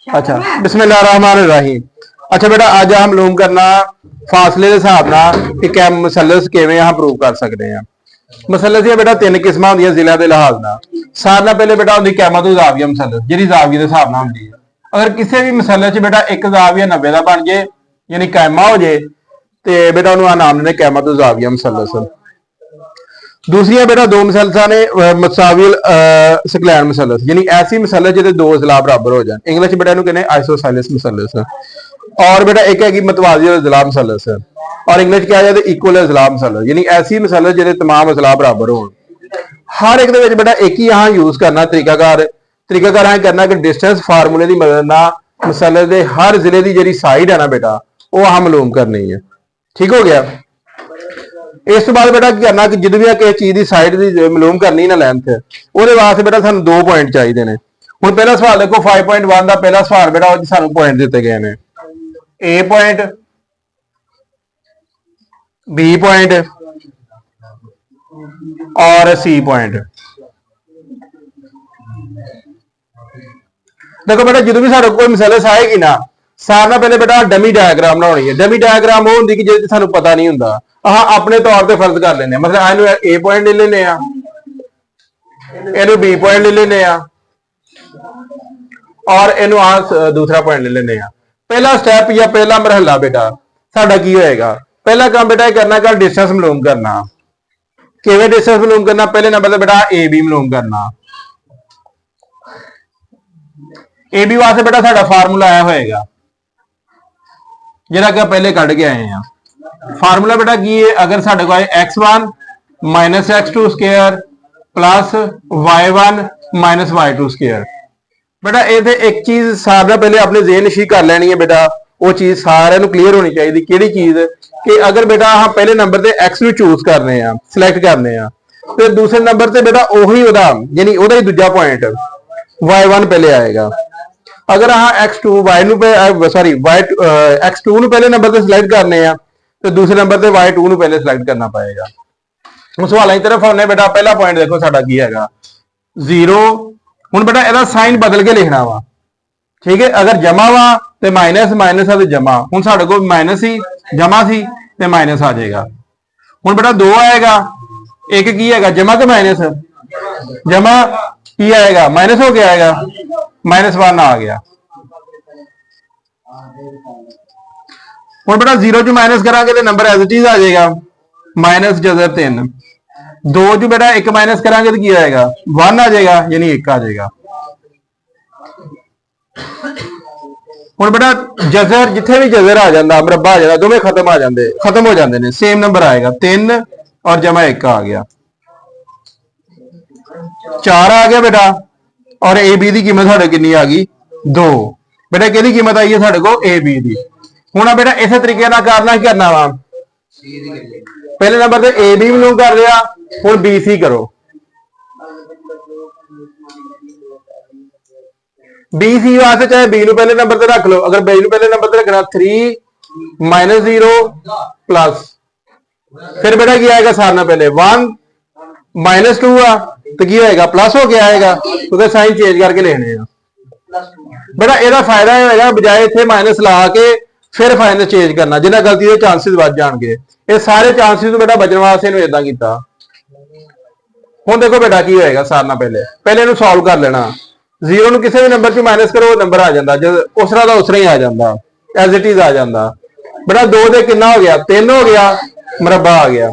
अच्छा बिस्मिल्लाहिर्रहमानिर्रहीम। अच्छा बेटा अज हम मालूम करना फासले के हिसाब नाल कि कै मसलस किवें अहां प्रूव कर सकते हैं। मसलस दी बेटा तीन किस्मां होंदियां जिले के लिहाज नाल। सारे नाल पहले बेटा होंदी कैमत ज़ाविया मसलस जिहड़ी ज़ाविये के हिसाब नाल होंदी है। अगर किसी भी मसलस च बेटा एक ज़ाविया 90 का बन जाए यानी कैमा हो जाए तो बेटा उन्होंने नाम देने कैमत ज़ाविया मसलस। दूसरिया बेटा दो मसलसा ने मसाविल सकलैन मसलस यानी ऐसी मसलस जिहदे दो अजला बराबर हो जाए। इंग्लिश बेटा इहनूं कहने आइसोसेलेस मसलस। और बेटा एक हैगी मतवाजी अजला मसलस और इंग्लिश क्या जाए इक्वल अजला मसलस यानी ऐसी मसलस जिहदे तमाम अजला बराबर हो। हर एक दे विच बेटा एक ही अहां यूज करना तरीकाकार अहां करना कि डिस्टेंस फार्मूले की मदद नाल मसलस दे हर जिले की जिहड़ी साइड है ना बेटा वो अहां मालूम करनी है। ठीक हो गया। इस तो बाद बेटा की करना कि जो भी किसी चीज की साइड की मालूम करनी ना लेंथ वो वास्ते बेटा सानू 2 पॉइंट चाहिए ने। हुण पहला सवाल देखो 5.1 का पहला सवाल बेटा सानू पॉइंट दिते गए ने ए पॉइंट बी पॉइंट और सी पॉइंट। देखो बेटा जो भी साढ़े कोई मसलस आएगी ना सारे ना पहले बेटा डमी डायग्राम बनानी है। डमी डायग्राम वो होंगी कि जो सानू पता नहीं होंदा अहां अपने तौर पे फर्ज कर लेने मतलब इहनूं ए पॉइंट ले लेने आ इहनूं बी पॉइंट ले लेने आ और इहनूं आ दूसरा पॉइंट ले लेने आ। पहला स्टेप या पहला मरहला बेटा साडा की होएगा। पहला काम बेटा करना का डिस्टेंस मालूम करना। किवें डिस्टेंस मालूम करना पहले नंबर ते बेटा ए बी मालूम करना। ए बी वास्ते बेटा साडा फार्मूला आया होएगा जिहड़ा कि पहले कढ के आए हैं। फार्मूला बेटा की है अगर साढ़े को x1 minus x2 square plus y1 minus y2 square. बेटा ये एक चीज सारे पहले अपने जेहन नशी कर लेनी है बेटा वो चीज सारे क्लीयर होनी चाहिए। कि चीज कि अगर बेटा हाँ पहले नंबर से x नूं चूज करने सिलेक्ट करने तो दूसरे नंबर से बेटा उही यानी ही दूजा पॉइंट y1 पहले आएगा। अगर हाँ x2 y सॉरी x2 पहले नंबर से सिलेक्ट करने तो दूसरे नंबर से y2 पहले सिलेक्ट करना पड़ेगा। उस सवाल की तरफ आने बेटा पहला पॉइंट देखो साडा की हैगा 0। हुण बेटा ਇਹਦਾ साइन बदल के लिखना वा। ठीक है अगर जमा वा तो माइनस माइनस है तो जमा। हुण साडे कोल माइनस ही जमा सी तो माइनस आ जाएगा। हुण बेटा 2 आएगा एक की हैगा जमा के माइनस जमा की आएगा माइनस हो गया आएगा -1 आ गया। हुण बेटा 0 जो माइनस करांगे तो नंबर एज इट इज आ जाएगा माइनस जजर 3। 2 जो बेटा 1 माइनस करांगे तो क्या आएगा 1 आ जाएगा यानी 1 आ जाएगा। हुण बेटा जजर जिथे भी जजर आ जाता मुरब्बा आ जाता दोवें खत्म हो जाते हैं सेम नंबर आएगा 3 और जमा 1 आ गया 4 आ गया बेटा। और ए बी की कीमत साढ़े कितनी आ गई 2। बेटा कि कीमत आई है साढ़े को ए बी की। हुण बेटा इस तरीके करना ही करना वा पहले नंबर से ए बी मालूम कर लिया हुण बी सी करो। बी सी वास्ते चाहे बी नूं पहले नंबर से रख लो। अगर बी नूं पहले नंबर से रखना 3 माइनस 0 प्लस फिर बेटा क्या आएगा सारना पहले 1 -2 आ तो की होएगा प्लस हो गया आएगा क्योंकि साइन चेंज करके लिखने बेटा ਇਹਦਾ फायदा यह होगा बजाय इतने माइनस ला के फिर फाइनल चेंज करना जिन्हें गलती के चांसिस बढ़ जाएंगे। ये सारे चांसिस बेटा बचने वास्ते इदा किया। हुण देखो बेटा की होएगा सारना पहले इन्हूं सॉल्व कर लेना। 0 नूं किसी भी नंबर से माइनस करो नंबर आ जाता जो उसरा का उसरा ही आ जाता एज इट इज आ जाता। बेटा 2 से कितना हो गया 3 हो गया मुरब्बा आ गया।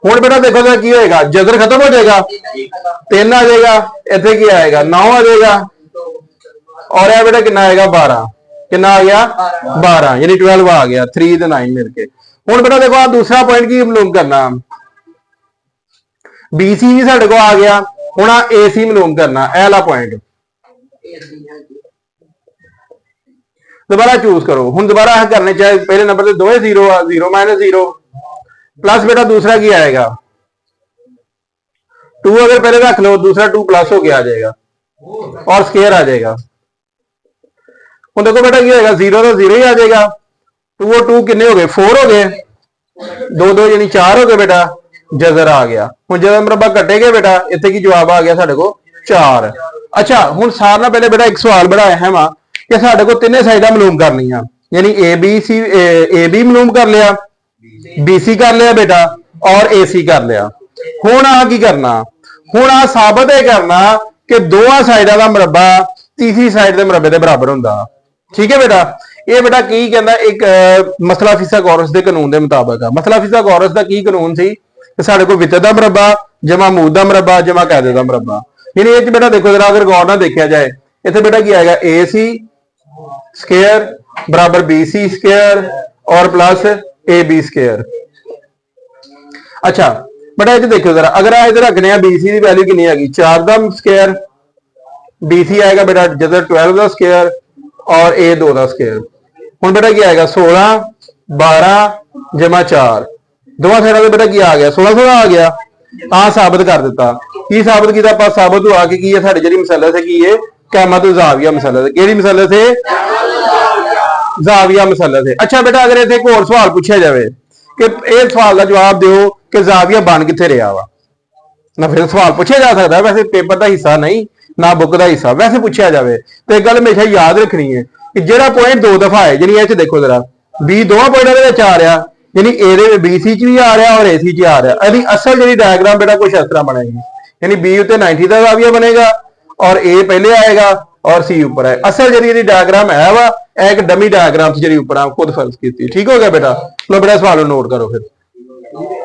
हुण बेटा देखो तो की होएगा जजर खत्म हो जाएगा 3 आ जाएगा इतने की आएगा 9 आ जाएगा और यह बेटा कितना आएगा 12 कितना आ गया 12 यानी 12 आ गया 3 तो 9 मिलके। हुण बेटा देखो आप दूसरा पॉइंट की मालूम करना बी सी भी साढ़े को आ गया। हुण ए सी मालूम करना ए वाला पॉइंट दोबारा चूज करो। हुण दोबारा करने चाहे पहले नंबर से 2 0 आ 0 माइनस 0 प्लस बेटा दूसरा की आएगा 2 अगर पहले रख लो दूसरा 2 प्लस हो गया आ जाएगा और स्केयर आ जाएगा। देखो बेटा क्या होगा 0 तो 0 ही आ जाएगा 2 और 2 कितने हो गए 4 हो गए 2 2 यानी 4 हो गए बेटा जजर आ गया। हुण जब मुरब्बा कटेगा बेटा इतने की जवाब आ गया साढ़े को 4। ਅੱਛਾ ਹੁਣ ਸਾਰਿਆਂ ਨਾਲ ਪਹਿਲੇ ਬੇਟਾ ਇੱਕ ਸਵਾਲ ਬੜਾ ਅਹਿਮ ਆ ਕਿ ਸਾਡੇ ਕੋਲ ਤਿੰਨੇ ਸਾਈਡਾਂ ਮਾਲੂਮ ਕਰਨੀਆਂ, यानी ए बी मालूम कर लिया, BC कर लिया बेटा और AC कर लिया। हुण आ की करना, हुण आ साबित ये करना कि दोवां साइडां दा मुरब्बा तीसरी साइड दे मुरब्बे दे बराबर हुंदा। ठीक है बेटा, ये बेटा की कहंदा एक मसला फिसागोरस दे कानून दे मुताबिक है। मसला फिसागोरस दा की कानून सी कि साडे कोल वितर दा मुरब्बा जमा मूद दा मुरब्बा जमा कायदे दा मुरब्बा। यानी ये बेटा देखो जरा अगर गौर नाल देखा जाए इत्थे बेटा की आएगा AC स्क्वायर बराबर BC स्क्वायर और प्लस AB स्क्वायर। अच्छा बेटा इधर देखो जरा, अगर इधर रखने BC की वैल्यू कितनी आएगी 4 का स्क्वायर, BC आएगा बेटा जब 12 का स्क्वायर और A 2 का स्क्वायर। हुण बेटा क्या आएगा 16 12 जमा 4, दोवां साइडां ते बेटा की आ गया 16 आ गया। हाँ साबित कर दिता। की साबित किया आपां, साबित हुआ कि ये साडी जिहड़ी मसलत है की ये कैमत ज़ाविया मसलत है। किहड़ी मसलत है? ज़ाविया मसलत है। अच्छा बेटा अगर इत्थे एक होर सवाल पूछा जाए कि इस सवाल का जवाब दिओ कि ज़ाविया बन कित्थे रहा वा, ना फिर सवाल पूछा जा सकता है, वैसे पेपर का हिस्सा नहीं ना बुक का हिस्सा, वैसे पूछा जाए तो एक गल हमेशा याद रखनी है कि जो पॉइंट 2 दफा है, यानी ये देखो जरा बी दोवां पॉइंटों के आ रहा, यानी ए BC च भी आ रहा और AC च आ रहा। यदि असल जी डायग्राम बेटा कुछ इस तरह बनेगी, यानी बी उत्ते 90 का ज़ाविया बनेगा और ए पहले आएगा और सी ऊपर है। असल जी डायग्राम है वा एक डमी डायग्राम जी ऊपर खुद फर्ज की। ठीक हो गया बेटा, लो बेटा सवाल नोट करो फिर।